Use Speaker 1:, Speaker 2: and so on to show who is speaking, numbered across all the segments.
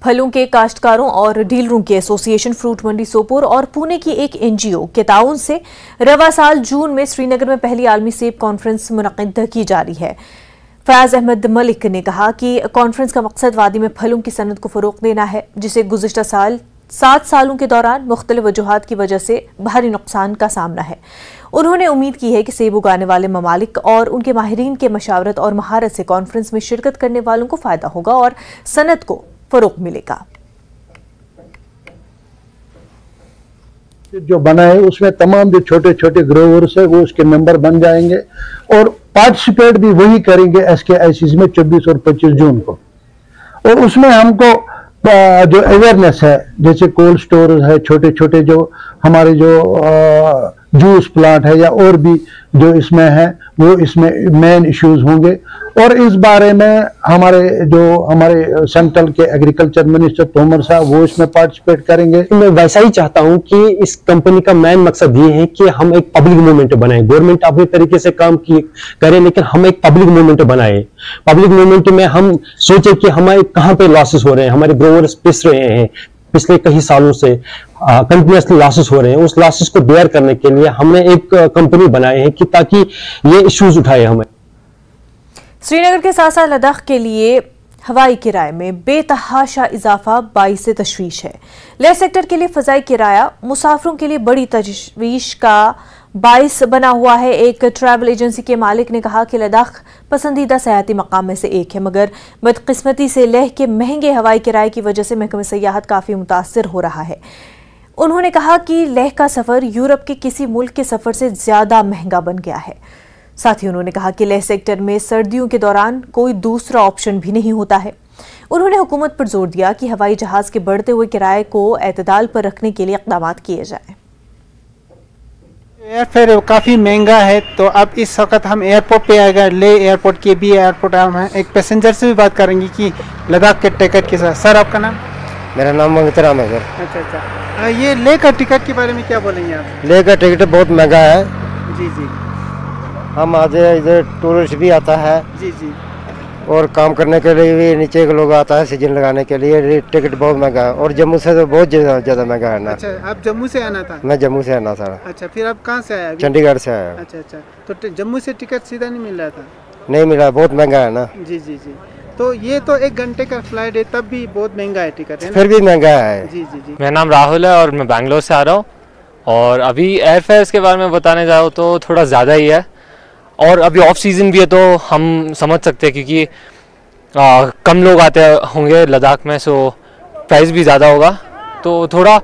Speaker 1: फलों के काश्तकारों और डीलरों की एसोसिएशन फ्रूट मंडी सोपोर और पुणे की एक एनजीओ के ताउन से रवा साल जून में श्रीनगर में पहली आलमी सेब कॉन्फ्रेंस मुनक़िद की जा रही है। फयाज अहमद मलिक ने कहा कि कॉन्फ्रेंस का मकसद वादी में फलों की सनत को फरोग़ देना है, जिसे गुज़िश्ता साल 7 सालों के दौरान मुख्तलिफ वजूहात की वजह से भारी नुकसान का सामना है। उन्होंने उम्मीद की है कि सेब उगाने वाले ममालिक और उनके माहिरीन के मशावरत और महारत से कॉन्फ्रेंस में शिरकत करने वालों को फायदा होगा और सनत को फरोग़ मिलेगा।
Speaker 2: जो बना है उसमें तमाम जो छोटे छोटे ग्रोवर्स है वो उसके मेंबर बन जाएंगे और पार्टिसिपेट भी वही करेंगे SKICs में 24 और 25 जून को। और उसमें हमको जो अवेयरनेस है, जैसे कोल्ड स्टोर है, छोटे छोटे जो हमारे जो जूस प्लांट है या और भी जो इसमें है, वो इसमें मेन इश्यूज होंगे। और इस बारे में हमारे सेंट्रल के एग्रीकल्चर मिनिस्टर तोमर साहब वो इसमें पार्टिसिपेट करेंगे।
Speaker 3: मैं वैसा ही चाहता हूं कि इस कंपनी का मेन मकसद ये है कि हम एक पब्लिक मूवमेंट बनाए। गवर्नमेंट अपने तरीके से काम करे, लेकिन हम एक पब्लिक मूवमेंट बनाए। पब्लिक मूवमेंट में हम सोचे कि हमारे कहां पे लॉसेस हो रहे हैं, हमारे ग्रोवर्स पिस रहे हैं, पिछले कई सालों से कंटिन्यूसली लॉसेस हो रहे हैं। उस लॉसेस को बेयर करने के लिए हमने एक कंपनी बनाई है कि ताकि ये इश्यूज उठाए हमें।
Speaker 1: श्रीनगर के साथ साथ लद्दाख के लिए हवाई किराए में बेतहाशा इजाफा बाइस तशवीश है। लेह सेक्टर के लिए फजाई किराया मुसाफिरों के लिए बड़ी तशवीश का बाइस बना हुआ है। एक ट्रैवल एजेंसी के मालिक ने कहा कि लद्दाख पसंदीदा सयाहती मकाम में से एक है, मगर बदकिस्मती से लेह के महंगे हवाई किराए की वजह से महकमे सयाहत काफ़ी मुतासर हो रहा है। उन्होंने कहा कि लेह का सफ़र यूरोप के किसी मुल्क के सफ़र से ज़्यादा महंगा बन गया है। साथ ही उन्होंने कहा कि लेह सेक्टर में सर्दियों के दौरान कोई दूसरा ऑप्शन भी नहीं होता है। उन्होंने हुकूमत पर जोर दिया कि हवाई जहाज़ के बढ़ते हुए किराए को एतदाल पर रखने के लिए इक़दाम किए जाएं।
Speaker 4: एयरफेयर काफ़ी महंगा है, तो अब इस वक्त हम एयरपोर्ट पे अगर ले एयरपोर्ट के भी एयरपोर्ट हम हैं, एक पैसेंजर से भी बात करेंगे कि लद्दाख के टिकट के साथ। सर आपका नाम?
Speaker 5: मेरा नाम मंगतराम है सर।
Speaker 4: अच्छा, ये ले का टिकट के बारे में क्या बोलेंगे आप?
Speaker 5: ले का टिकट बहुत महंगा है।
Speaker 4: जी।
Speaker 5: हम आज इधर टूरिस्ट भी आता है
Speaker 4: जी,
Speaker 5: और काम करने के लिए भी नीचे के लोग आता है सीजन लगाने के लिए। टिकट बहुत महंगा है और जम्मू से तो बहुत ज़्यादा महंगा है ना।
Speaker 4: अच्छा, आप जम्मू से आना था?
Speaker 5: मैं जम्मू से आना था।
Speaker 4: अच्छा, फिर आप कहाँ से आए?
Speaker 5: चंडीगढ़ से आया।
Speaker 4: अच्छा, तो जम्मू से टिकट सीधा नहीं मिल रहा था?
Speaker 5: नहीं मिला, बहुत महंगा है ना।
Speaker 4: जी। तो ये तो 1 घंटे का फ्लाइट है, तब भी बहुत महंगा है टिकट, है ना?
Speaker 5: फिर भी महंगा है।
Speaker 4: जी।
Speaker 6: मेरा नाम राहुल है और मैं बैंगलोर से आ रहा हूँ। और अभी एयरफेयर्स के बारे में बताने जाओ तो थोड़ा ज़्यादा ही है, और अभी ऑफ सीज़न भी है तो हम समझ सकते हैं क्योंकि कम लोग आते होंगे लद्दाख में, सो प्राइस भी ज़्यादा होगा। तो थोड़ा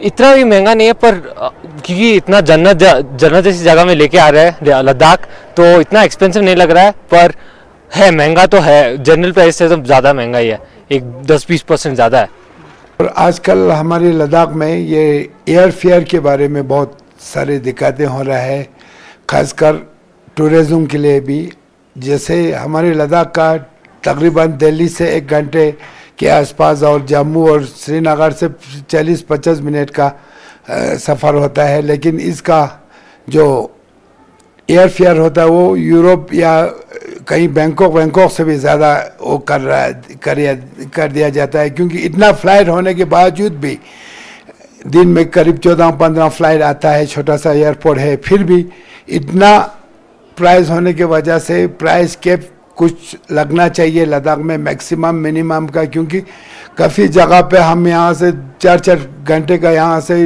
Speaker 6: इतना भी महंगा नहीं है, पर क्योंकि इतना जन्नत जैसी जगह में लेके आ रहे हैं लद्दाख, तो इतना एक्सपेंसिव नहीं लग रहा है, पर है महंगा तो है। जनरल प्राइस से तो ज़्यादा महंगा ही है, एक 10-20% ज़्यादा है।
Speaker 7: और आजकल हमारे लद्दाख में ये एयरफेयर के बारे में बहुत सारी दिक्कतें हो रहा है, खासकर टूरिज़्म के लिए भी। जैसे हमारे लद्दाख का तकरीबन दिल्ली से 1 घंटे के आसपास और जम्मू और श्रीनगर से 40-50 मिनट का सफ़र होता है, लेकिन इसका जो एयरफेयर होता है वो यूरोप या कहीं बैंकॉक से भी ज़्यादा वो कर दिया जाता है, क्योंकि इतना फ्लाइट होने के बावजूद भी दिन में करीब 14-15 फ्लाइट आता है। छोटा सा एयरपोर्ट है, फिर भी इतना प्राइस होने की वजह से प्राइस कैप कुछ लगना चाहिए लद्दाख में, मैक्सिमम मिनिमम का, क्योंकि काफ़ी जगह पे हम यहाँ से 4-4 घंटे का यहाँ से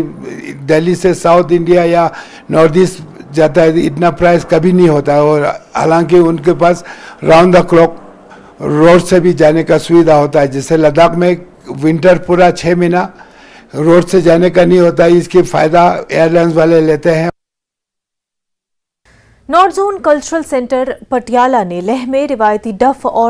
Speaker 7: दिल्ली से साउथ इंडिया या नॉर्थ ईस्ट जाता है, इतना प्राइस कभी नहीं होता है। और हालांकि उनके पास राउंड द क्लॉक रोड से भी जाने का सुविधा होता है। जैसे लद्दाख में विंटर पूरा 6 महीना रोड से जाने का नहीं होता है, इसकी फ़ायदा एयरलाइंस वाले लेते हैं।
Speaker 1: North zone cultural centre Patiala ने लेह में रिवायती डफ और